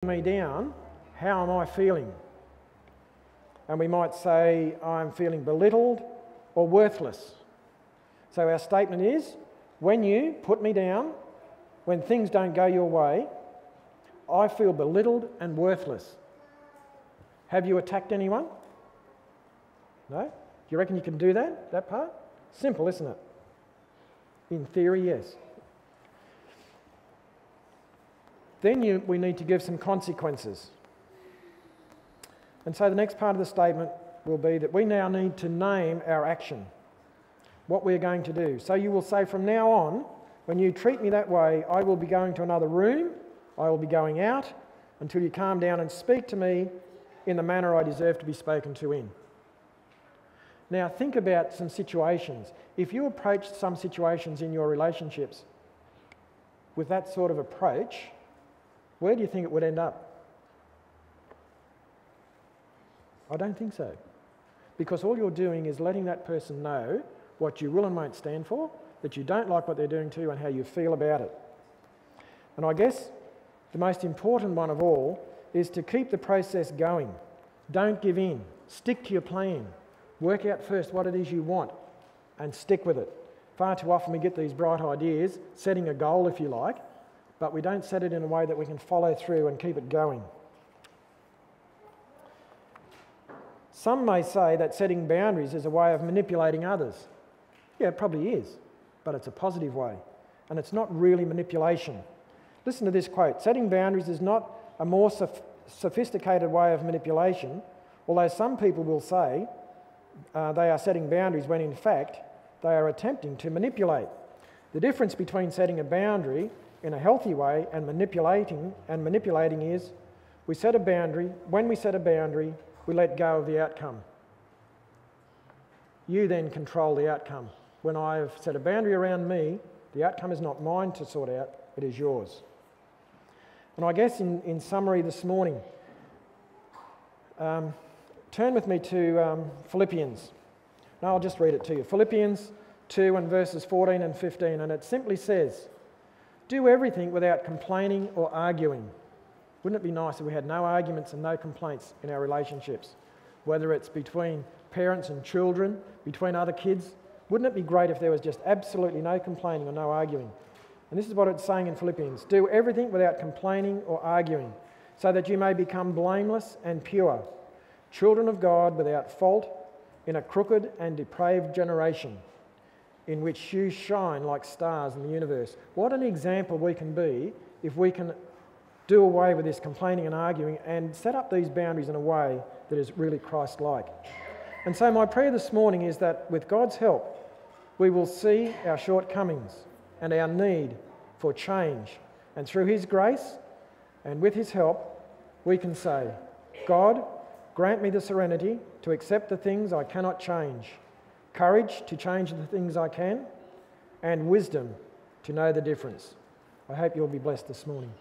me down, how am I feeling? And we might say, I'm feeling belittled or worthless. So our statement is, when you put me down, when things don't go your way, I feel belittled and worthless. Have you attacked anyone? No? Do you reckon you can do that part? Simple, isn't it? In theory, yes. Then we need to give some consequences. And so the next part of the statement will be that we now need to name our action, what we're going to do. So you will say, from now on, when you treat me that way, I will be going to another room, I will be going out until you calm down and speak to me in the manner I deserve to be spoken to in. Now think about some situations. If you approached some situations in your relationships with that sort of approach, where do you think it would end up? I don't think so. Because all you're doing is letting that person know what you will and won't stand for, that you don't like what they're doing to you and how you feel about it. And I guess the most important one of all is to keep the process going. Don't give in. Stick to your plan. Work out first what it is you want and stick with it. Far too often we get these bright ideas, setting a goal if you like, but we don't set it in a way that we can follow through and keep it going. Some may say that setting boundaries is a way of manipulating others. Yeah, it probably is, but it's a positive way, and it's not really manipulation. Listen to this quote: setting boundaries is not a more sophisticated way of manipulation, although some people will say they are setting boundaries when in fact they are attempting to manipulate. The difference between setting a boundary in a healthy way and manipulating is we set a boundary. When we set a boundary, we let go of the outcome. You then control the outcome. When I have set a boundary around me, the outcome is not mine to sort out, it is yours. And I guess in summary this morning, turn with me to Philippians. No, I'll just read it to you. Philippians 2 and verses 14 and 15, and it simply says, do everything without complaining or arguing. Wouldn't it be nice if we had no arguments and no complaints in our relationships? Whether it's between parents and children, between other kids. Wouldn't it be great if there was just absolutely no complaining or no arguing? And this is what it's saying in Philippians. Do everything without complaining or arguing, so that you may become blameless and pure, children of God without fault in a crooked and depraved generation, in which you shine like stars in the universe. What an example we can be if we can do away with this complaining and arguing and set up these boundaries in a way that is really Christ-like. And so my prayer this morning is that with God's help, we will see our shortcomings and our need for change. And through His grace and with His help, we can say, God, grant me the serenity to accept the things I cannot change, courage to change the things I can, and wisdom to know the difference. I hope you'll be blessed this morning.